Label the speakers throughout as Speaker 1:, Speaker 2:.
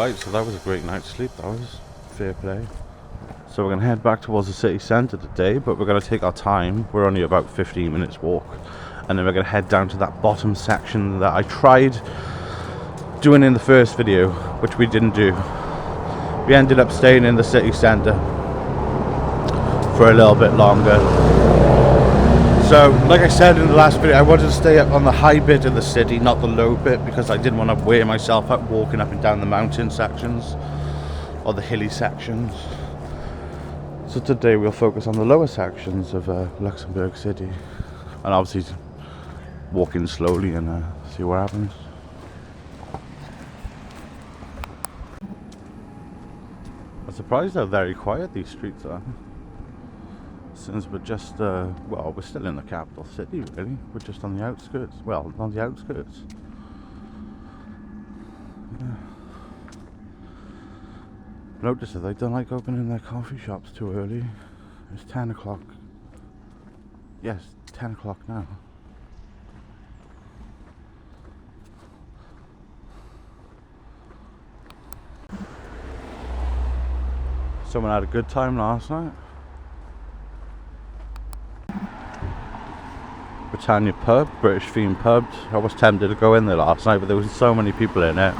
Speaker 1: Right, so that was a great night's sleep. That was fair play. So we're going to head back towards the city centre today, but we're going to take our time. We're only about 15 minutes walk, and then we're going to head down to that bottom section that I tried doing in the first video, which we didn't do. We ended up staying in the city centre for a little bit longer. So, like I said in the last video, I wanted to stay up on the high bit of the city, not the low bit, because I didn't want to wear myself out walking up and down the mountain sections or the hilly sections. So today we'll focus on the lower sections of Luxembourg City, and obviously walking slowly and see what happens. I'm surprised how very quiet these streets are. Since we're just, well, we're still in the capital city, really. We're just on the outskirts. Well, on the outskirts. Yeah. Notice that they don't like opening their coffee shops too early. It's 10 o'clock. Yes, 10 o'clock now. Someone had a good time last night. Britannia pub, British themed pub. I was tempted to go in there last night, but there was so many people in it.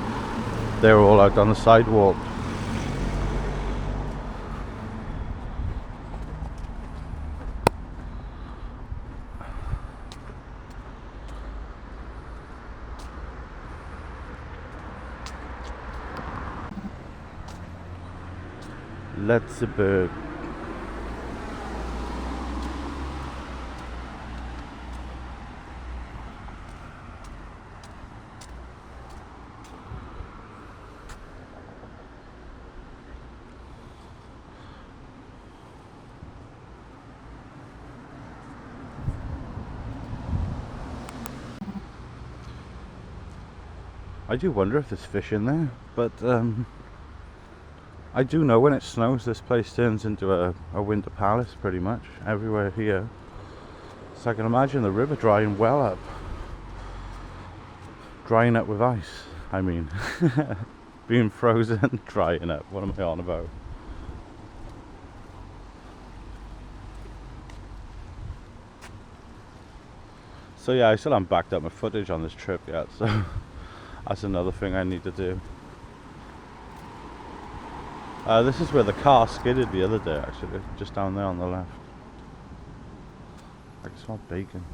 Speaker 1: They were all out on the sidewalk. Luxembourg. I do wonder if there's fish in there, but I do know when it snows this place turns into a winter palace pretty much everywhere here. So I can imagine the river drying well up. Drying up with ice, I mean. Being frozen, drying up. What am I on about? So yeah, I still haven't backed up my footage on this trip yet, so that's another thing I need to do. This is where the car skidded the other day, actually, just down there on the left. I can smell bacon.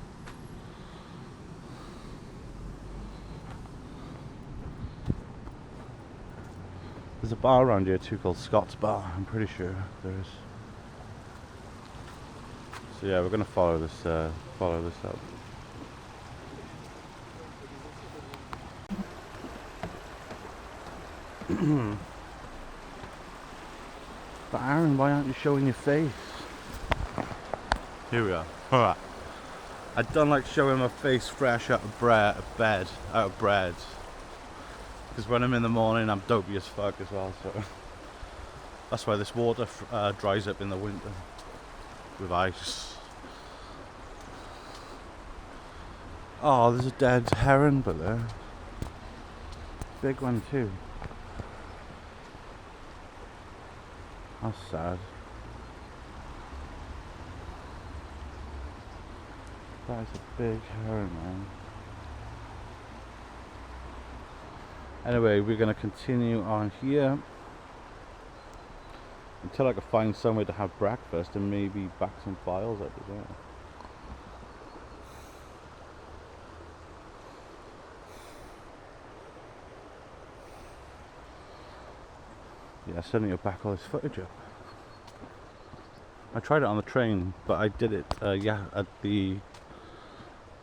Speaker 1: There's a bar around here too called Scott's Bar, I'm pretty sure there is. So yeah, we're gonna follow this up. But Aaron, why aren't you showing your face? Here we are. Alright. I don't like showing my face fresh out of bread. Because when I'm in the morning, I'm dopey as fuck as well, so that's why this water dries up in the winter with ice. Oh, there's a dead heron, but there. Big one too. How sad. That is a big heron, man. Anyway, we're going to continue on here until I can find somewhere to have breakfast and maybe back some files up as well. Yeah, suddenly you'll back all this footage up. I tried it on the train, but I did it, at the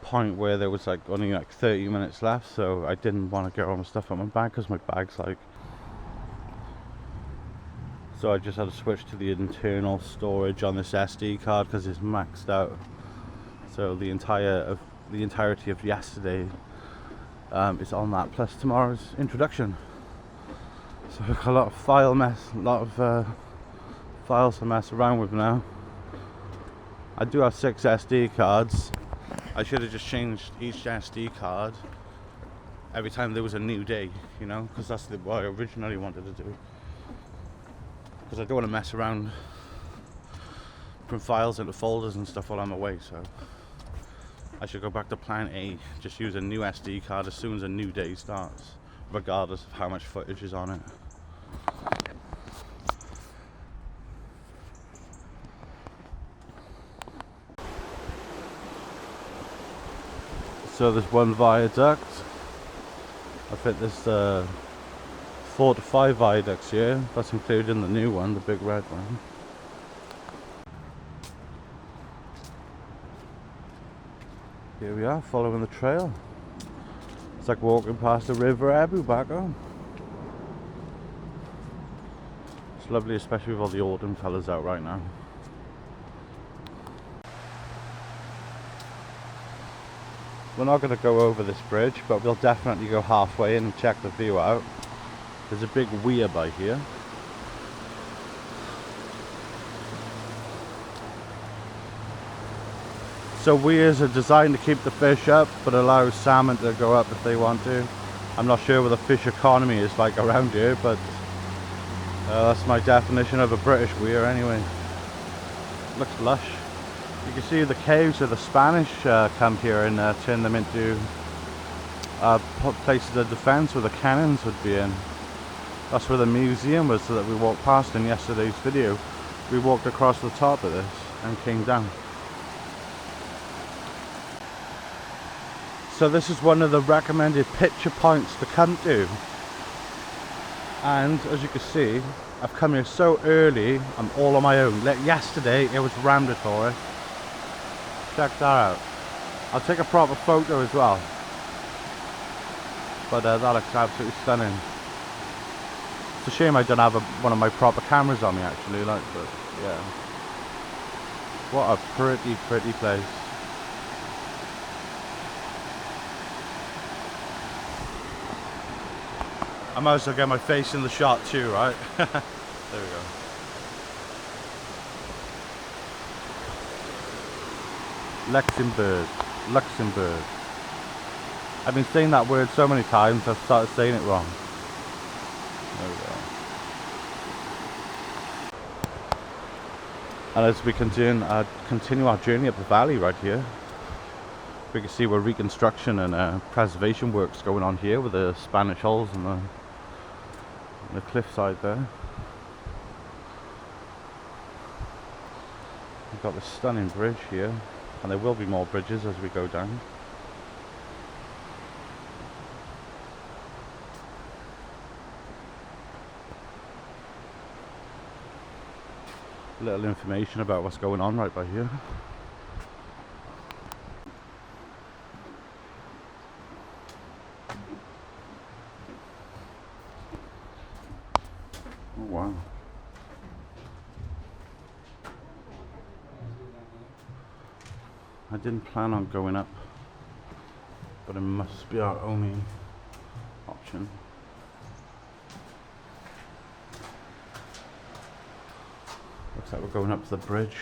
Speaker 1: point where there was like only like 30 minutes left, so I didn't want to get all my stuff on my bag because my bag's like. So I just had to switch to the internal storage on this SD card because it's maxed out. So the entirety of yesterday is on that, plus tomorrow's introduction. So I've got a lot of files to mess around with now. I do have 6 SD cards. I should have just changed each SD card every time there was a new day, you know, because that's what I originally wanted to do. Because I don't want to mess around from files into folders and stuff while I'm away, so I should go back to plan A, just use a new SD card as soon as a new day starts, regardless of how much footage is on it. So there's one viaduct. I think there's 4 to 5 viaducts here. That's included in the new one, the big red one. Here we are, following the trail. It's like walking past the River Abu back home. It's lovely, especially with all the autumn colours out right now. We're not going to go over this bridge, but we'll definitely go halfway in and check the view out. There's a big weir by here. So weirs are designed to keep the fish up, but allow salmon to go up if they want to. I'm not sure what the fish economy is like around here, but that's my definition of a British weir anyway. Looks lush. You can see the caves where the Spanish come here and turn them into places of defence where the cannons would be in. That's where the museum was that we walked past in yesterday's video. We walked across the top of this and came down. So this is one of the recommended picture points to come to. And as you can see, I've come here so early, I'm all on my own. Like yesterday, it was mandatory. Check that out. I'll take a proper photo as well. But that looks absolutely stunning. It's a shame I don't have one of my proper cameras on me actually, like, but yeah. What a pretty, pretty place. I might as well get my face in the shot too, right? There we go. Luxembourg. Luxembourg. I've been saying that word so many times I've started saying it wrong. There we go. And as we continue our journey up the valley right here, we can see where reconstruction and preservation works going on here with the Spanish hulls and the cliffside there. We've got this stunning bridge here, and there will be more bridges as we go down. A little information about what's going on right by here. Oh wow. I didn't plan on going up, but it must be our only option. Looks like we're going up to the bridge.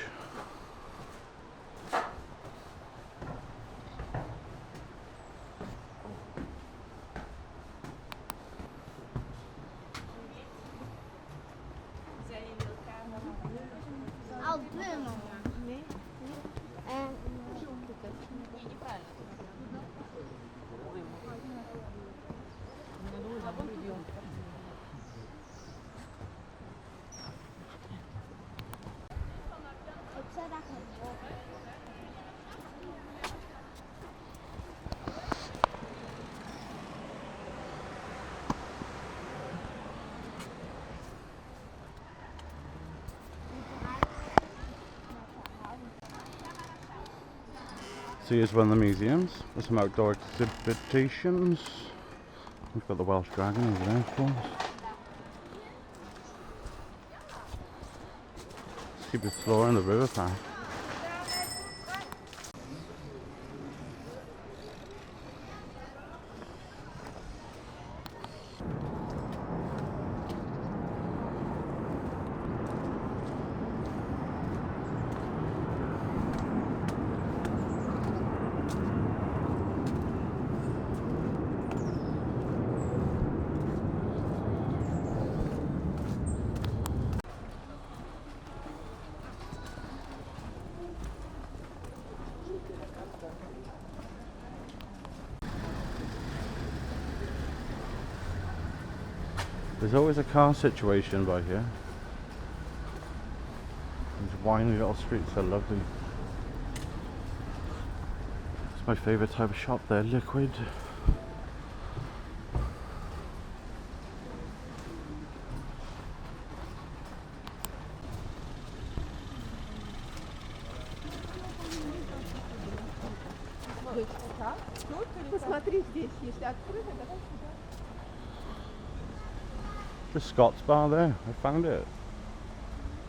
Speaker 1: So here's one of the museums. There's some outdoor exhibitions. We've got the Welsh Dragon over there, of course. Let's keep exploring the river path. There's always a car situation by here. These windy little streets are lovely. It's my favourite type of shop there, liquid.
Speaker 2: Посмотри, здесь есть открыто, давай сюда.
Speaker 1: The Scots bar there, I found it.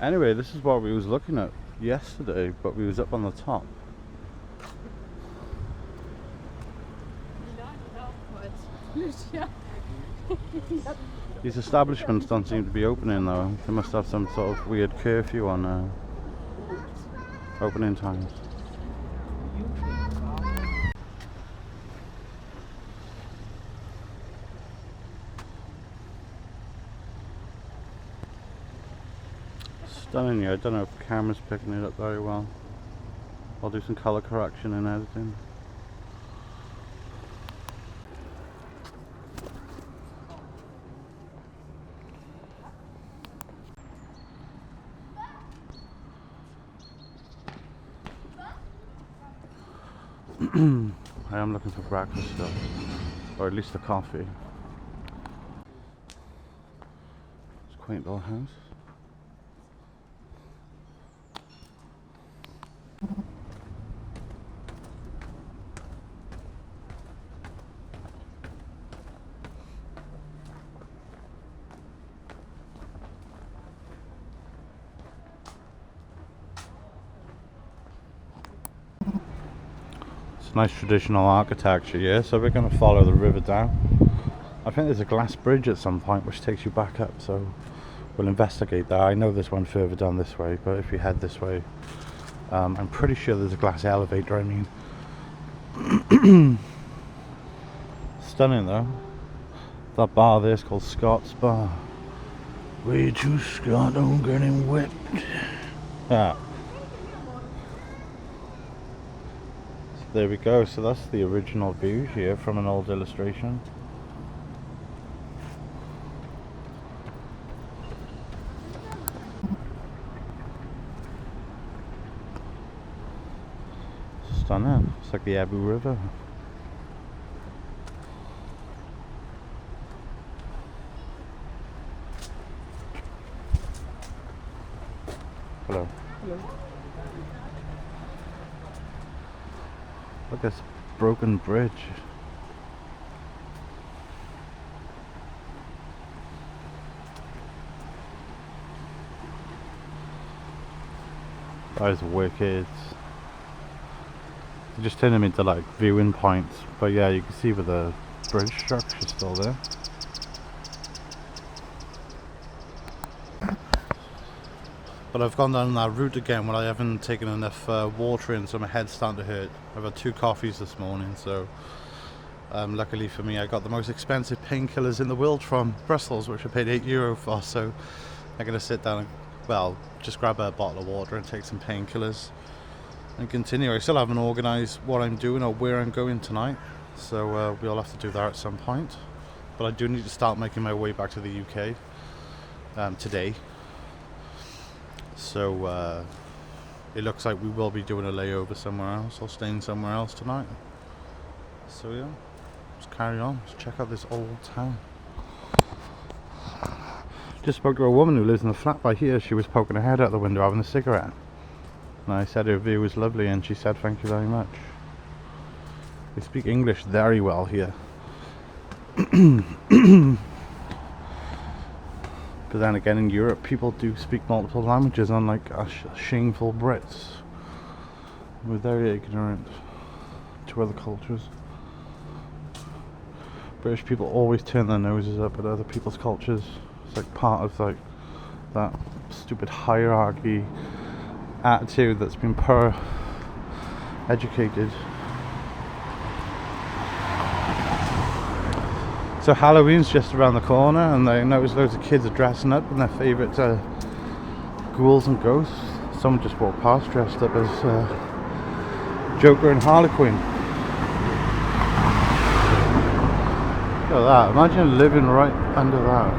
Speaker 1: Anyway, this is what we was looking at yesterday, but we was up on the top. These establishments don't seem to be opening though. They must have some sort of weird curfew on opening times. Stunning, I don't know if the camera's picking it up very well. I'll do some colour correction and editing. I am looking for breakfast still, or at least a coffee. It's a quaint little house. It's nice traditional architecture, yeah, so we're going to follow the river down. I think there's a glass bridge at some point which takes you back up, so we'll investigate that. I know there's one further down this way, but if you head this way, I'm pretty sure there's a glass elevator, I mean. Stunning though. That bar there is called Scots Bar. Way too Scott, don't get him whipped. Yeah. There we go, so that's the original view here from an old illustration. Stunning, it's like the Abu River. Hello.
Speaker 2: Hello.
Speaker 1: Look at this broken bridge. That is wicked. They just turn them into like viewing points, but yeah, you can see where the bridge structure is still there. But I've gone down that route again when I haven't taken enough water in, so my head's starting to hurt. I've had 2 coffees this morning, so luckily for me I got the most expensive painkillers in the world from Brussels, which I paid €8 for, so I'm going to sit down and, well, just grab a bottle of water and take some painkillers and continue. I still haven't organised what I'm doing or where I'm going tonight, so we'll have to do that at some point. But I do need to start making my way back to the UK today. So it looks like we will be doing a layover somewhere else or staying somewhere else tonight. So yeah, let's carry on. Let's check out this old town. Just spoke to a woman who lives in the flat by here. She was poking her head out the window having a cigarette. And I said her view was lovely and she said thank you very much. They speak English very well here. But then again, in Europe, people do speak multiple languages, unlike us shameful Brits. We're very ignorant to other cultures. British people always turn their noses up at other people's cultures. It's like part of like that stupid hierarchy attitude that's been educated. So Halloween's just around the corner, and I noticed loads of kids are dressing up in their favourite ghouls and ghosts. Someone just walked past dressed up as Joker and Harlequin. Look at that, imagine living right under that.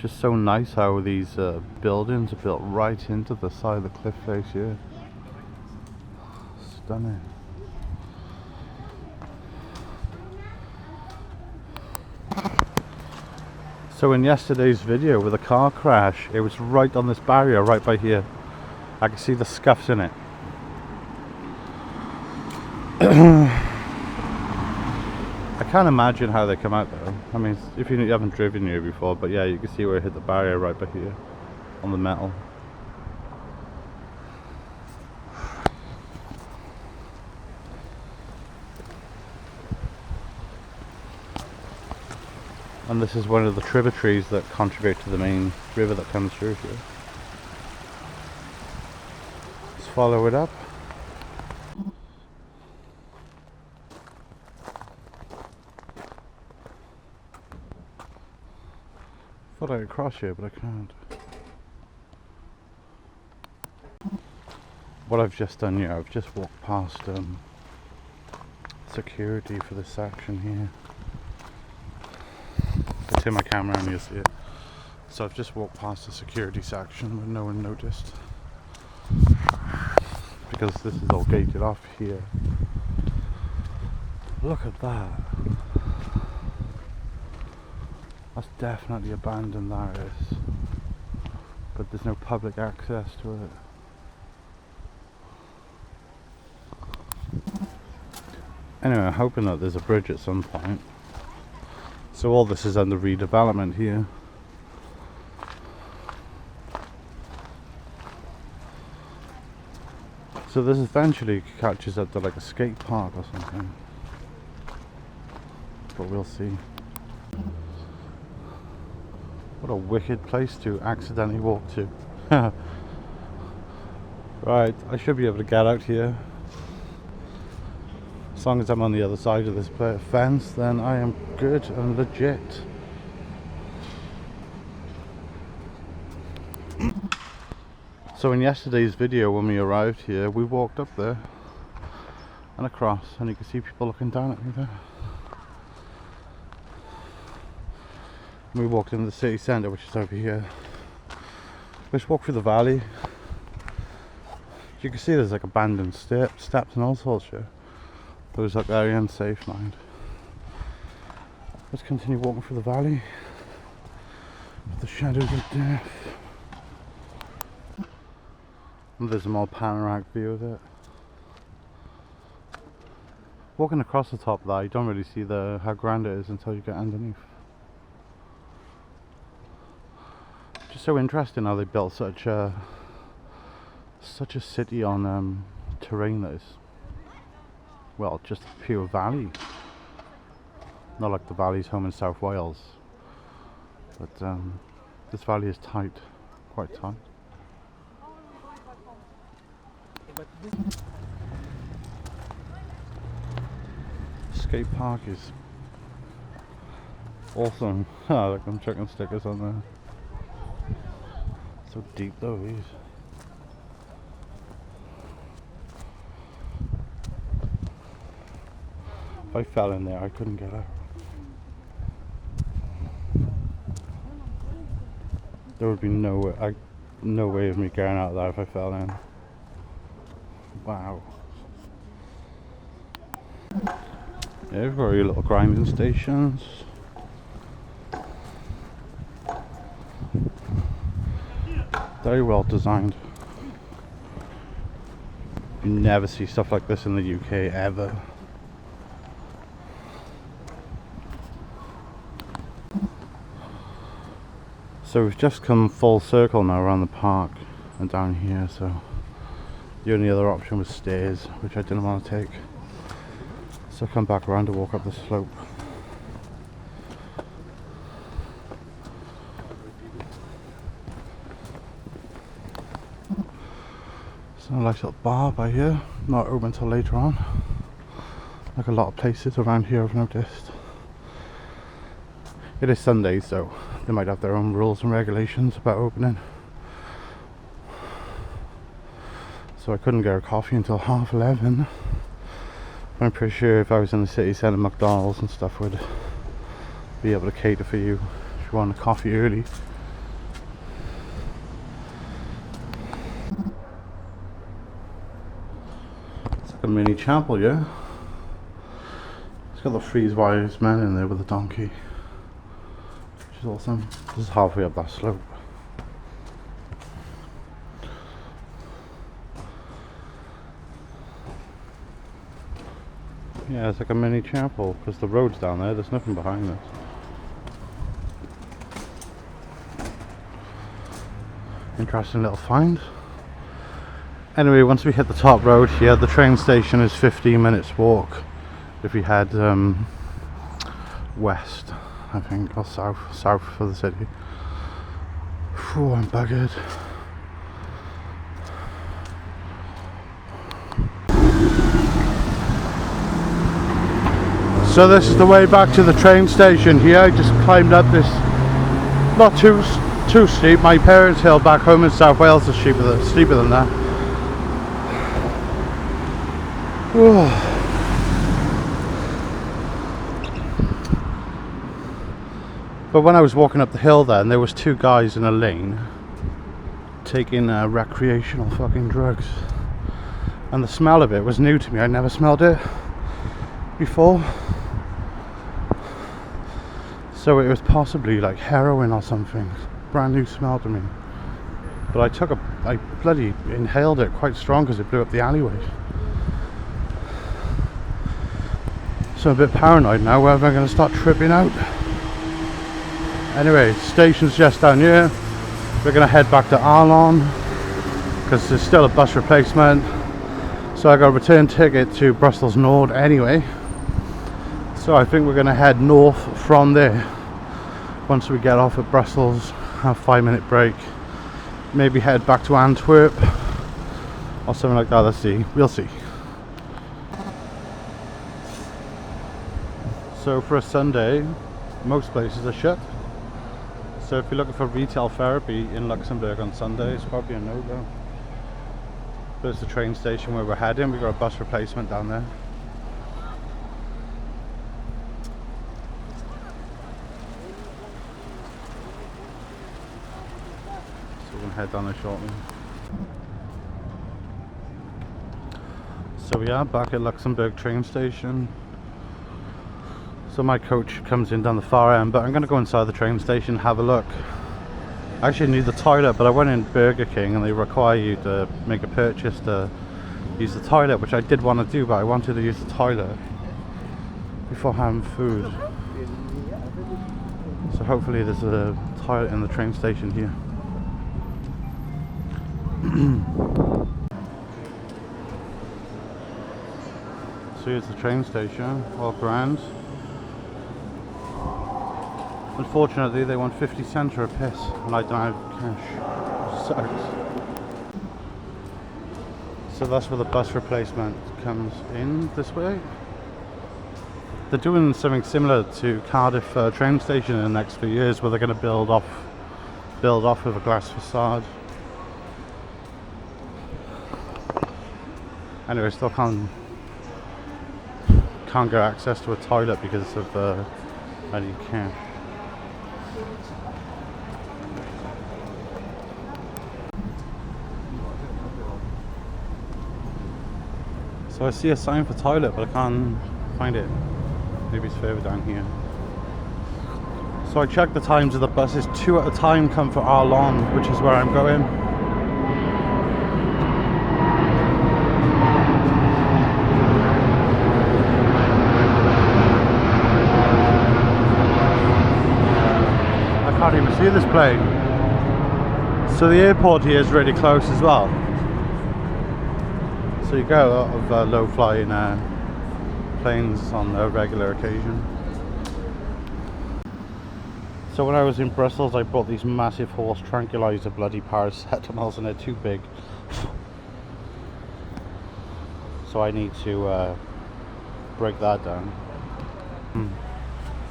Speaker 1: Just so nice how these buildings are built right into the side of the cliff face here. Stunning. So in yesterday's video with the car crash, it was right on this barrier right by here. I can see the scuffs in it. I can't imagine how they come out though. I mean, if you haven't driven here before, but yeah, you can see where it hit the barrier right by here on the metal. And this is one of the tributaries that contribute to the main river that comes through here. Let's follow it up. Thought I could cross here, but I can't. What I've just done here, I've just walked past security for this section here. I'll turn my camera and you'll see it. So I've just walked past the security section where no one noticed, because this is all gated off here. Look at that. That's definitely abandoned, that is. But there's no public access to it. Anyway, I'm hoping that there's a bridge at some point. So all this is under redevelopment here. So this eventually catches up to like a skate park or something. But we'll see. What a wicked place to accidentally walk to. Right, I should be able to get out here. As long as I'm on the other side of this fence, then I am good and legit. So in yesterday's video when we arrived here, we walked up there and across, and you can see people looking down at me there. We walked into the city centre, which is over here. Let's walk through the valley. You can see there's like abandoned steps and all sorts here. Those look very unsafe, mind. Let's continue walking through the valley. The shadows of death. And there's a more panoramic view of it. Walking across the top there, you don't really see how grand it is until you get underneath. Just so interesting how they built such a city on terrain that is, well, just a pure valley. Not like the valleys home in South Wales, but this valley is tight, quite tight. Skate park is awesome. Look, I'm checking stickers on there. So deep though, these. If I fell in there, I couldn't get out. There would be no way of me getting out of that if I fell in. Wow. Yeah, we've got your little grinding stations. Very well designed. You never see stuff like this in the UK ever. So we've just come full circle now around the park and down here, so the only other option was stairs, which I didn't want to take. So I come back around to walk up the slope. It's a nice little bar by here, not open until later on. Like a lot of places around here I've noticed. It is Sunday, so they might have their own rules and regulations about opening. So I couldn't get a coffee until 11:30. I'm pretty sure if I was in the city centre, McDonald's and stuff would be able to cater for you if you want a coffee early. a mini chapel, yeah? It's got the freeze wise man in there with a donkey, which is awesome. This is halfway up that slope. Yeah, it's like a mini chapel because the road's down there, there's nothing behind us. Interesting little find. Anyway, once we hit the top road here, the train station is 15 minutes walk if we head west, I think, or south for the city. Phew, I'm buggered. So this is the way back to the train station here. I just climbed up this, not too steep. My parents' hill back home in South Wales is steeper than that. Whew. But when I was walking up the hill then, there was two guys in a lane taking recreational fucking drugs. And the smell of it was new to me. I never smelled it before. So it was possibly like heroin or something. Brand new smell to me. But I bloody inhaled it quite strong because it blew up the alleyway. So I'm a bit paranoid now whether I'm going to start tripping out. Anyway, station's just down here. We're going to head back to Arlon because there's still a bus replacement. So I got a return ticket to Brussels Nord anyway. So I think we're going to head north from there. Once we get off at Brussels, have a 5-minute break, maybe head back to Antwerp or something like that. Let's see, we'll see. So for a Sunday, most places are shut. So if you're looking for retail therapy in Luxembourg on Sunday, it's probably a no-go. There's the train station where we're heading. We've got a bus replacement down there. Head down there shortly. So we are back at Luxembourg train station. So my coach comes in down the far end, but I'm going to go inside the train station, have a look. I actually need the toilet, but I went in Burger King and they require you to make a purchase to use the toilet, which I did want to do, but I wanted to use the toilet before having food. So hopefully there's a toilet in the train station here. So here's the train station, all grand. Unfortunately they want 50 cents for a piss and I don't have cash. Sucks. So that's where the bus replacement comes in this way. They're doing something similar to Cardiff train station in the next few years where they're going to build off with a glass facade. Anyway, still can't get access to a toilet because of I need cash. So I see a sign for toilet, but I can't find it. Maybe it's further down here. So I checked the times of the buses. 2 at a time come for Arlon, which is where I'm going. I can't even see this plane. So the airport here is really close as well. So you get a lot of low-flying planes on a regular occasion. So when I was in Brussels, I bought these massive horse tranquilizer bloody paracetamols, and they're too big. So I need to break that down.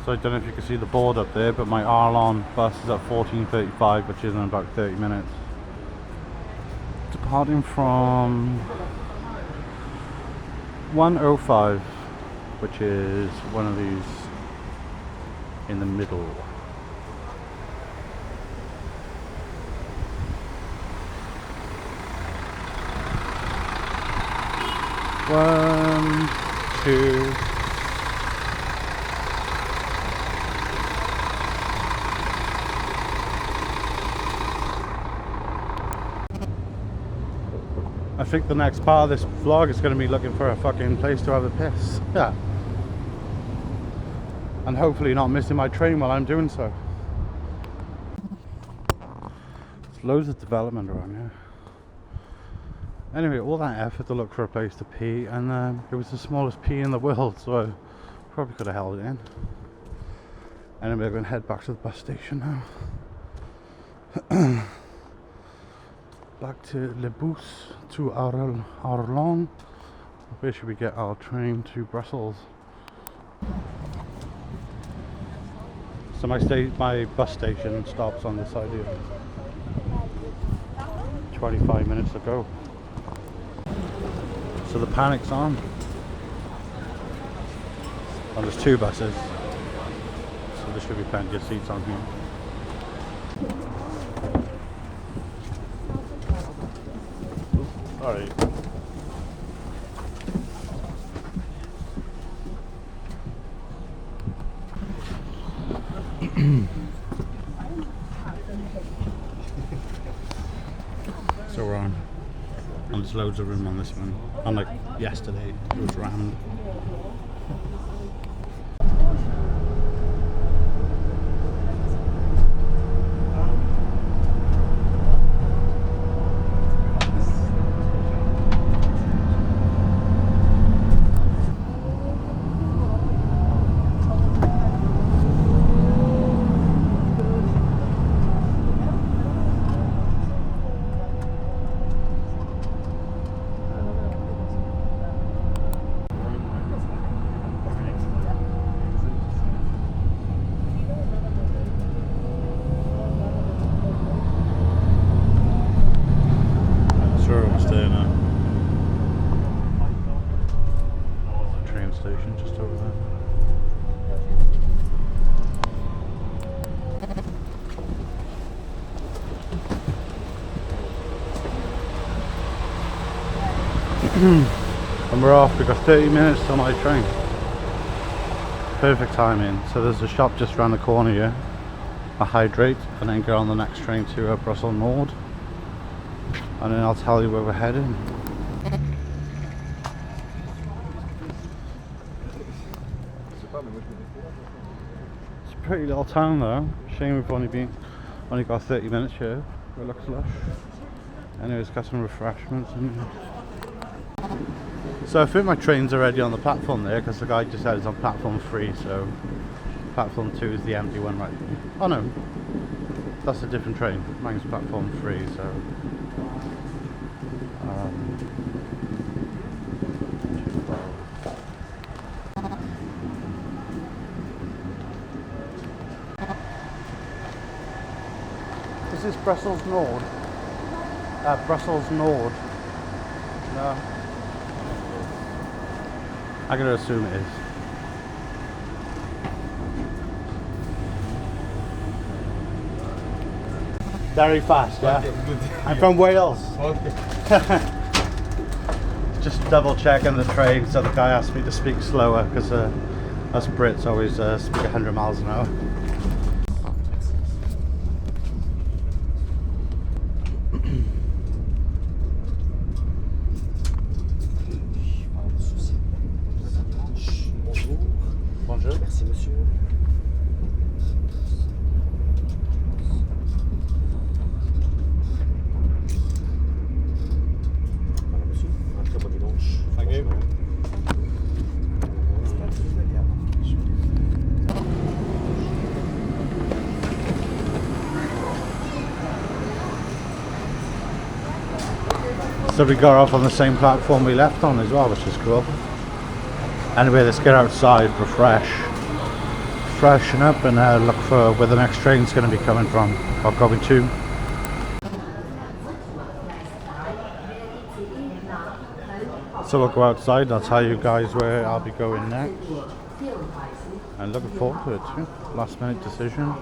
Speaker 1: So I don't know if you can see the board up there, but my Arlon bus is at 14:35, which is in about 30 minutes. Departing from 105, which is one of these in the middle. 1, 2. I think the next part of this vlog is going to be looking for a fucking place to have a piss. Yeah. And hopefully not missing my train while I'm doing so. There's loads of development around here. Anyway, all that effort to look for a place to pee, and it was the smallest pee in the world, so I probably could have held it in. Anyway, we're going to head back to the bus station now. Back to Le Bus to Arlon, where should we get our train to Brussels? So my bus station stops on this side here. 25 minutes to go. So the panic's on. And there's 2 buses, so there should be plenty of seats on here. Alright. So we're on. And there's loads of room on this one. Unlike yesterday, it was rammed. Just over there. And we're off. We've got 30 minutes till my train. Perfect timing. So there's a shop just around the corner here. I hydrate and then get on the next train to Brussels Nord, and then I'll tell you where we're heading. It's a pretty little town though. Shame we've only got 30 minutes here. It looks lush. Anyways, got some refreshments. So I think my train's already on the platform there, because the guy just said it's on platform 3, so platform 2 is the empty one, right? Oh no, that's a different train. Mine's platform 3, so is this Brussels Nord? Brussels Nord. No. I'm gonna assume it is. Very fast, yeah? Okay, I'm from Wales. Okay. Just double checking the train, so the guy asked me to speak slower, because us Brits always speak 100 miles an hour.
Speaker 3: Bonjour. Merci monsieur. Voilà monsieur, un très bon dimanche.
Speaker 1: Thank you. So we got off on the same platform we left on as well, which is cool. Anyway, let's get outside, freshen up, and look for where the next train's going to be coming from, or going to. So we'll go outside, I'll tell you guys where I'll be going next. And looking forward to it too. Last minute decision.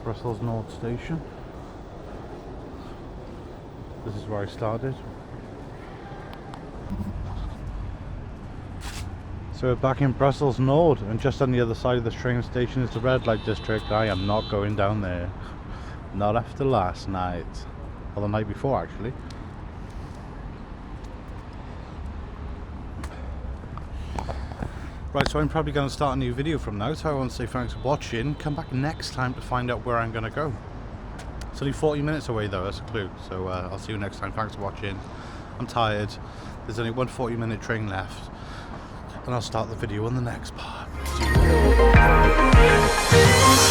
Speaker 1: Brussels Nord Station. This is where I started. So we're back in Brussels Nord, and just on the other side of this train station is the red light district. I am not going down there. Not after last night. Or the night before, actually. Right, so I'm probably going to start a new video from now, so I want to say thanks for watching. Come back next time to find out where I'm going to go. It's only 40 minutes away though, that's a clue. So I'll see you next time. Thanks for watching. I'm tired. There's only one 40-minute train left. And I'll start the video on the next part. See you.